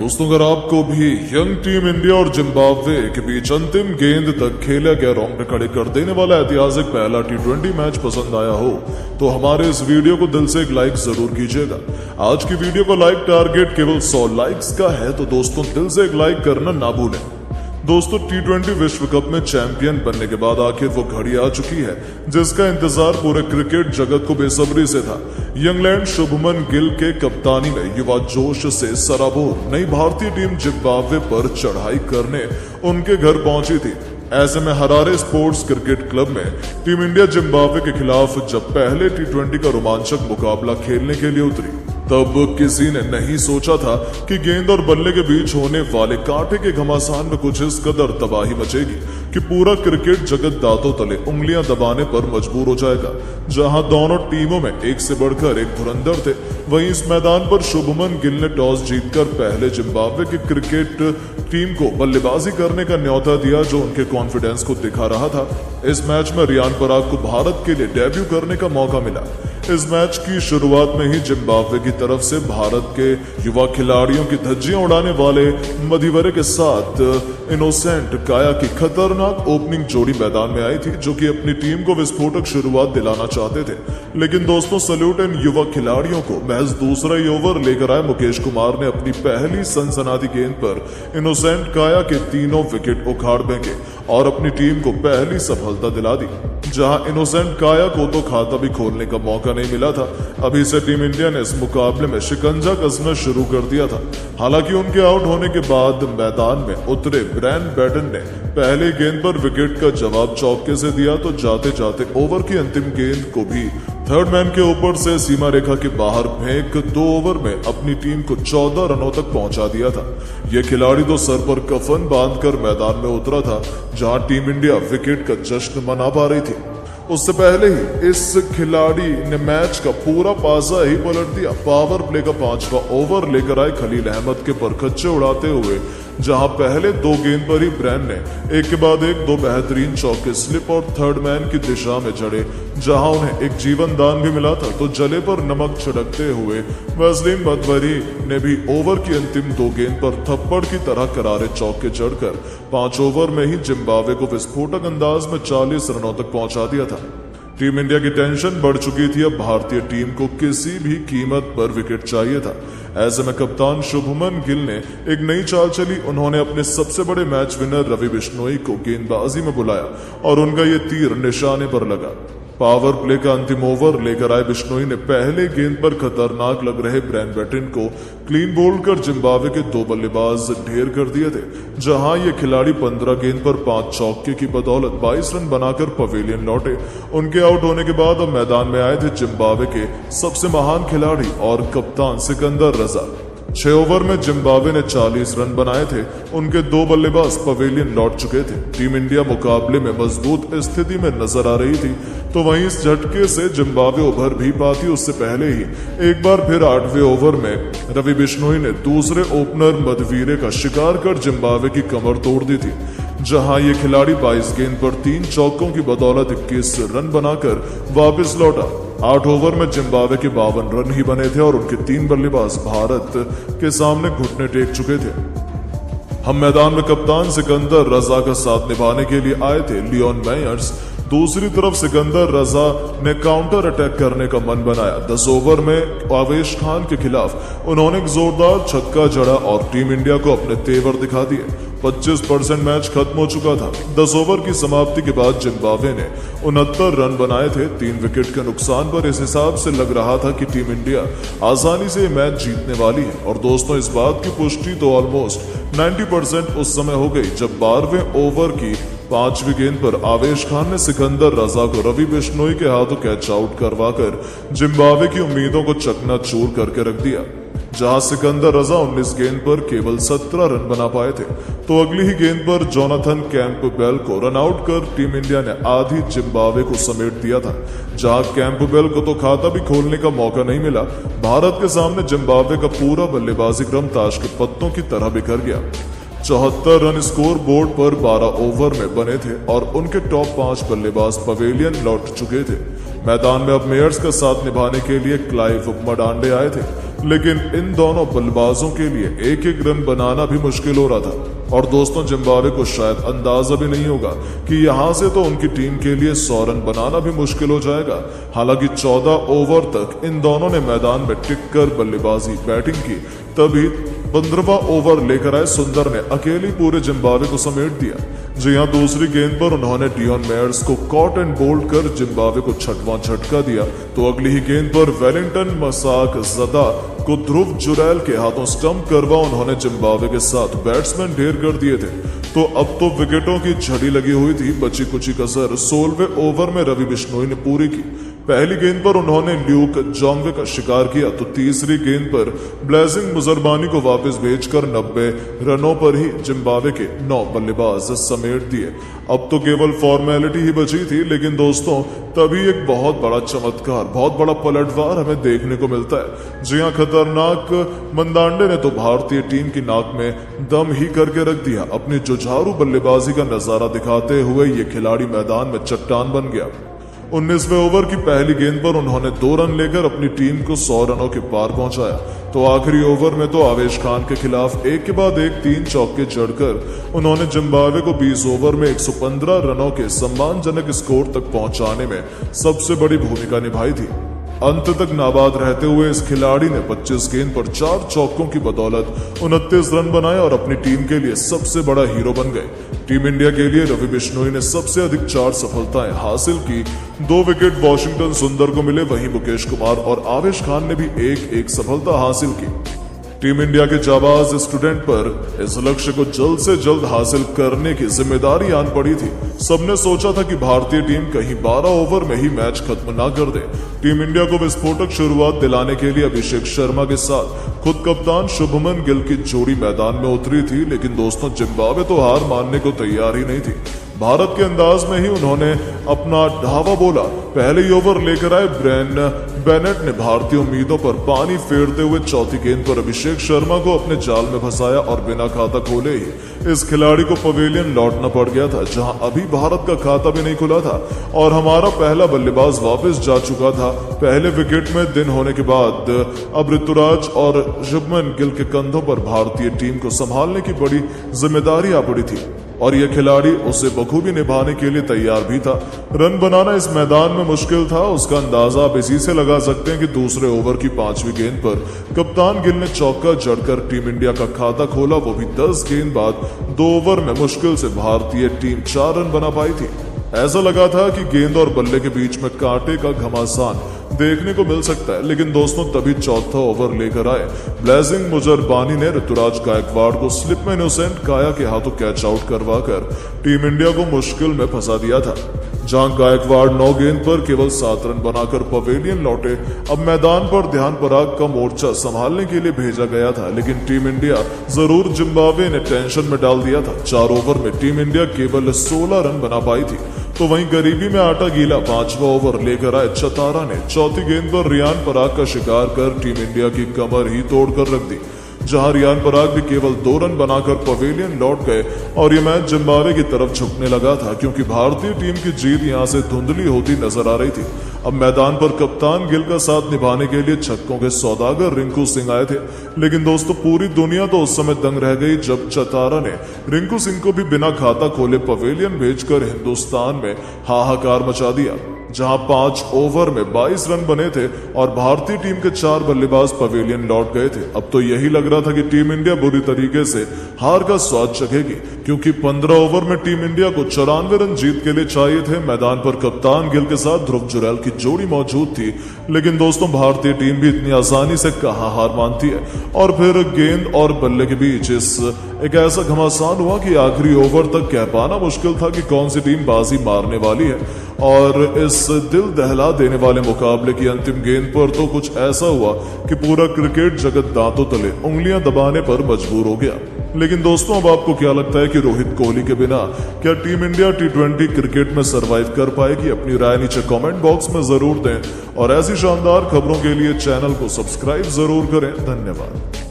दोस्तों, अगर आपको भी यंग टीम इंडिया और जिम्बाब्वे के बीच अंतिम गेंद तक खेला गया रोंगटे खड़े कर देने वाला ऐतिहासिक पहला T20 मैच पसंद आया हो तो हमारे इस वीडियो को दिल से एक लाइक जरूर कीजिएगा। आज की वीडियो का लाइक टारगेट केवल 100 लाइक्स का है, तो दोस्तों दिल से एक लाइक करना ना भूलें। दोस्तों, T20 विश्व कप में चैंपियन बनने के बाद आखिर वो घड़ी आ चुकी है जिसका इंतजार पूरे क्रिकेट जगत को बेसब्री से था। इंग्लैंड शुभमन गिल के कप्तानी में युवा जोश से सराबोर नई भारतीय टीम जिम्बाब्वे पर चढ़ाई करने उनके घर पहुंची थी। ऐसे में हरारे स्पोर्ट्स क्रिकेट क्लब में टीम इंडिया जिम्बाब्वे के खिलाफ जब पहले T20 का रोमांचक मुकाबला खेलने के लिए उतरी तब किसी ने नहीं सोचा था कि गेंद और बल्ले के बीच होने वाले कांटे के घमासान में कुछ इस कदर तबाही मचेगी कि पूरा क्रिकेट जगत दांतों तले उंगलियां दबाने पर मजबूर हो जाएगा। जहां दोनों टीमों में एक से बढ़कर एक धुरंधर थे, वहीं इस मैदान पर शुभमन गिल ने टॉस जीतकर पहले जिम्बाब्वे की क्रिकेट टीम को बल्लेबाजी करने का न्योता दिया, जो उनके कॉन्फिडेंस को दिखा रहा था। इस मैच में रियान पराग को भारत के लिए डेब्यू करने का मौका मिला। इस मैच की शुरुआत में ही जिम्बाब्वे की तरफ से भारत के युवा खिलाड़ियों की धज्जियां उड़ाने वाले मधिवरे के साथ इनोसेंट काया की खतरनाक ओपनिंग जोड़ी मैदान में आई थी, जो कि अपनी टीम को विस्फोटक शुरुआत दिलाना चाहते थे। लेकिन दोस्तों, सल्यूट इन युवा खिलाड़ियों को। महज दूसरा ही ओवर लेकर आए मुकेश कुमार ने अपनी पहली सनसनाती गेंद पर इनोसेंट काया के तीनों विकेट उखाड़ फेंके और अपनी टीम को पहली सफलता दिला दी। जहां इनोसेंट काया को तो खाता भी खोलने का मौका नहीं मिला था, अभी से टीम इंडिया ने इस मुकाबले में शिकंजा कसना शुरू कर दिया था। हालांकि उनके आउट होने के बाद मैदान में उतरे ब्रैन बैटन ने पहले गेंद पर विकेट का जवाब चौके से दिया, तो जाते जाते ओवर की अंतिम गेंद को भी थर्ड मैन के ऊपर से सीमा रेखा के बाहर फेंक 2 ओवर में अपनी टीम को 14 रनों तक पहुंचा दिया था। यह खिलाड़ी तो सर पर कफन बांधकर मैदान में उतरा था, जहां टीम इंडिया विकेट का जश्न मना पा रही थी। उससे पहले ही इस खिलाड़ी ने मैच का पूरा पासा ही पलट दिया। पावर प्ले का 5वां ओवर लेकर आए खलील अहमद के परखच्चे उड़ाते हुए, जहां पहले 2 गेंद पर ही ब्रैन ने एक के बाद एक 2 बेहतरीन चौके स्लिप और थर्ड मैन की दिशा में जड़े। जहां उन्हें एक जीवन दान भी मिला था, तो जले पर नमक छिड़कते हुए वैसलीन मधवरी ने भी ओवर की अंतिम 2 गेंद पर थप्पड़ की तरह करारे चौके चढ़कर 5 ओवर में ही जिम्बाब्वे को विस्फोटक अंदाज में 40 रनों तक पहुंचा दिया था। टीम इंडिया की टेंशन बढ़ चुकी थी। अब भारतीय टीम को किसी भी कीमत पर विकेट चाहिए था। ऐसे में कप्तान शुभमन गिल ने एक नई चाल चली। उन्होंने अपने सबसे बड़े मैच विनर रवि बिश्नोई को गेंदबाजी में बुलाया और उनका ये तीर निशाने पर लगा। पावर प्ले का अंतिम ओवर लेकर आए बिश्नोई ने पहले गेंद पर खतरनाक लग रहे ब्रैन बैटन को क्लीन बोल्ड कर जिम्बाब्वे के 2 बल्लेबाज ढेर कर दिए थे। जहां ये खिलाड़ी 15 गेंद पर 5 चौके की बदौलत 22 रन बनाकर पवेलियन लौटे। उनके आउट होने के बाद अब मैदान में आए थे जिम्बाब्वे के सबसे महान खिलाड़ी और कप्तान सिकंदर रजा। 6 ओवर में जिम्बाब्वे ने 40 रन बनाए थे। उनके 2 बल्लेबाज पवेलियन लौट चुके थे। टीम इंडिया मुकाबले में मजबूत स्थिति में नजर आ रही थी, तो वहीं इस झटके से जिम्बाब्वे उभर भी पाती उससे पहले ही एक बार फिर 8वें ओवर में रवि बिश्नोई ने दूसरे ओपनर मधवीरे का शिकार कर जिम्बाब्वे की कमर तोड़ दी थी। जहां ये खिलाड़ी 22 गेंद पर 3 चौकों की बदौलत 21 रन बनाकर वापस लौटा। 8 ओवर में जिम्बाब्वे के 52 रन ही बने थे और उनके 3 बल्लेबाज भारत के सामने घुटने टेक चुके थे। हम मैदान में कप्तान सिकंदर रजा का साथ निभाने के लिए आए थे लियोन मेयर्स। दूसरी तरफ सिकंदर रजा ने काउंटर अटैक करने का मन बनाया। 10 ओवर में आवेश खान के खिलाफ उन्होंने एक जोरदार छक्का जड़ा और टीम इंडिया को अपने तेवर दिखा दिए। 25% मैच खत्म हो चुका था। 10 ओवर की समाप्ति के बाद जिम्बाब्वे ने 69 रन बनाए थे 3 विकेट के नुकसान पर। इस हिसाब से लग रहा था कि टीम इंडिया आसानी से मैच जीतने वाली है। और दोस्तों, इस बात की पुष्टि तो ऑलमोस्ट 90% उस समय हो गई जब 12वें ओवर की 5वीं गेंद पर आवेश खान ने सिकंदर रजा को रवि बिश्नोई के हाथों कैच आउट करवाकर जिम्बाब्वे की उम्मीदों को चकनाचूर करके रख दिया। जहां सिकंदर रजा 19 गेंद पर केवल 17 रन बना पाए थे, तो अगली ही गेंद पर जोनाथन कैंपबेल को रन आउट कर टीम इंडिया ने आधी जिम्बाब्वे को समेट दिया था। जहां कैंपबेल को तो खाता भी खोलने का मौका नहीं मिला। भारत के सामने जिम्बाब्वे का पूरा बल्लेबाजी क्रम ताश के पत्तों की तरह बिखर गया। 74 रन स्कोर बोर्ड पर 12 ओवर में बने थे और उनके टॉप 5 बल्लेबाज पवेलियन लौट चुके थे। मैदान में अब मेयर्स का साथ निभाने के लिए क्लाइव मडांडे आए थे, लेकिन इन दोनों बल्लेबाजों के लिए एक एक रन बनाना भी मुश्किल हो रहा था। और दोस्तों, जिम्बाब्वे को शायद अंदाजा भी नहीं होगा कि यहां से तो उनकी टीम के लिए 100 रन बनाना भी मुश्किल हो जाएगा। हालांकि 14 ओवर तक इन दोनों ने मैदान में टिककर बल्लेबाजी बैटिंग की, तभी 15वां ओवर लेकर आए सुंदर ने अकेली पूरे जिम्बाब्वे को समेट दिया। जी हां, दूसरी गेंद पर उन्होंने डियोन मेयर्स को कॉट एंड बोल्ड कर जिम्बाब्वे को 6वां झटका दिया, तो अगली ही गेंद पर वेलिंगटन मसाक जदा को ध्रुव जुरैल के हाथों स्टंप करवा उन्होंने जिम्बाब्वे के साथ बैट्समैन ढेर कर दिए थे। तो अब तो विकेटों की झड़ी लगी हुई थी, बची कुची कसर 16वें ओवर में रवि बिश्नोई ने पूरी की। पहली गेंद पर उन्होंने ल्यूक जोंगवे का शिकार किया, तो तीसरी गेंद पर ब्लेसिंग मुजरबानी को वापस भेजकर 90 रनों पर ही जिम्बाब्वे के 9 बल्लेबाज समेट दिए। अब तो केवल फॉर्मेलिटी ही बची थी, लेकिन दोस्तों तभी एक बहुत बड़ा चमत्कार, बहुत बड़ा पलटवार हमें देखने को मिलता है। जी हां, खतरनाक मंदांडे ने तो भारतीय टीम की नाक में दम ही करके रख दिया। अपनी जुझारू बल्लेबाजी का नजारा दिखाते हुए ये खिलाड़ी मैदान में चट्टान बन गया। 19वें ओवर की पहली गेंद पर उन्होंने 2 रन लेकर अपनी टीम को 100 रनों के पार पहुंचाया, तो आखिरी ओवर में तो आवेश खान के खिलाफ एक के बाद एक 3 चौके जड़कर उन्होंने जिम्बाब्वे को 20 ओवर में 115 रनों के सम्मानजनक स्कोर तक पहुंचाने में सबसे बड़ी भूमिका निभाई थी। अंत तक नाबाद रहते हुए इस खिलाड़ी ने 25 गेंद पर 4 चौकों की बदौलत 29 रन बनाए और अपनी टीम के लिए सबसे बड़ा हीरो बन गए। टीम इंडिया के लिए रवि बिश्नोई ने सबसे अधिक 4 सफलताएं हासिल की। 2 विकेट वॉशिंगटन सुंदर को मिले, वहीं मुकेश कुमार और आवेश खान ने भी एक सफलता हासिल की। टीम इंडिया के जाबाज स्टूडेंट पर इस लक्ष्य को जल्द से जल्द हासिल करने की जिम्मेदारी आन पड़ी थी। सबने सोचा था कि भारतीय टीम कहीं 12 ओवर में ही मैच खत्म ना कर दे। टीम इंडिया को विस्फोटक शुरुआत दिलाने के लिए अभिषेक शर्मा के साथ खुद कप्तान शुभमन गिल की जोड़ी मैदान में उतरी थी, लेकिन दोस्तों जिम्बाब्वे तो हार मानने को तैयार ही नहीं थी। भारत के अंदाज में ही उन्होंने अपना ढावा बोला। पहले ही ओवर लेकर आए ब्रेन बेनेट ने भारतीय उम्मीदों पर पानी फेरते हुए चौथी गेंद पर अभिषेक शर्मा को अपने जाल में फंसाया और बिना खाता खोले ही इस खिलाड़ी को पवेलियन लौटना पड़ गया था, जहां अभी भारत का खाता भी नहीं खुला था और हमारा पहला बल्लेबाज वापस जा चुका था। पहले विकेट में दिन होने के बाद अब ऋतुराज और शुभमन गिल के कंधों पर भारतीय टीम को संभालने की बड़ी जिम्मेदारी आ पड़ी थी और यह खिलाड़ी उसे बखूबी निभाने के लिए तैयार भी था। रन बनाना इस मैदान में मुश्किल था, उसका अंदाजा आप इसी से लगा सकते हैं कि दूसरे ओवर की 5वीं गेंद पर कप्तान गिल ने चौका जड़कर टीम इंडिया का खाता खोला, वो भी 10 गेंद बाद। 2 ओवर में मुश्किल से भारतीय टीम 4 रन बना पाई थी। ऐसा लगा था कि गेंद और बल्ले के बीच में कांटे का घमासान देखने को मिल सकता है, लेकिन दोस्तों तभी चौथा ओवर लेकर आए ब्लेसिंग मुजरबानी ने ऋतुराज गायकवाड़ को स्लिप में इनोसेंट काया के हाथों कैच आउट करवाकर टीम इंडिया को मुश्किल में फंसा दिया था। जहां गायकवाड़ 9 गेंद पर केवल 7 रन बनाकर पवेलियन लौटे। अब मैदान पर ध्यान पराग का मोर्चा संभालने के लिए भेजा गया था, लेकिन टीम इंडिया जरूर जिम्बाब्वे ने टेंशन में डाल दिया था। 4 ओवर में टीम इंडिया केवल 16 रन बना पाई थी, तो वहीं गरीबी में आटा गीला 5वां ओवर लेकर आए चतारा ने चौथी गेंद पर रियान पराग का शिकार कर टीम इंडिया की कमर ही तोड़कर रख दी, जहां रियान पराग भी केवल 2 रन बनाकर पवेलियन लौट गए और यह मैच जिम्बाब्वे की तरफ झुकने लगा था, क्योंकि भारतीय टीम की जीत यहां से धुंधली होती नजर आ रही थी। अब मैदान पर कप्तान गिल का साथ निभाने के लिए छक्कों के सौदागर रिंकू सिंह आए थे, लेकिन दोस्तों पूरी दुनिया तो उस समय दंग रह गई जब चतारा ने रिंकू सिंह को भी बिना खाता खोले पवेलियन भेजकर हिंदुस्तान में हाहाकार मचा दिया। जहां 5 ओवर में 22 रन बने थे और भारतीय टीम के 4 बल्लेबाज पवेलियन लौट गए थे। अब तो यही लग रहा था कि टीम इंडिया बुरी तरीके से हार का स्वाद चखेगी, क्योंकि 15 ओवर में टीम इंडिया को 94 रन जीत के लिए चाहिए थे। मैदान पर कप्तान गिल के साथ ध्रुव जुरैल की जोड़ी मौजूद थी, लेकिन दोस्तों भारतीय टीम भी इतनी आसानी से कहां हार मानती है। और फिर गेंद और बल्ले के बीच एक ऐसा घमासान हुआ कि आखिरी ओवर तक कह पाना मुश्किल था कि कौन सी टीम बाजी मारने वाली है। और इस दिल दहला देने वाले मुकाबले की अंतिम गेंद पर तो कुछ ऐसा हुआ कि पूरा क्रिकेट जगत दांतों तले उंगलियां दबाने पर मजबूर हो गया। लेकिन दोस्तों अब आपको क्या लगता है कि रोहित कोहली के बिना क्या टीम इंडिया T20 क्रिकेट में सरवाइव कर पाएगी? अपनी राय नीचे कमेंट बॉक्स में जरूर दें और ऐसी शानदार खबरों के लिए चैनल को सब्सक्राइब जरूर करें। धन्यवाद।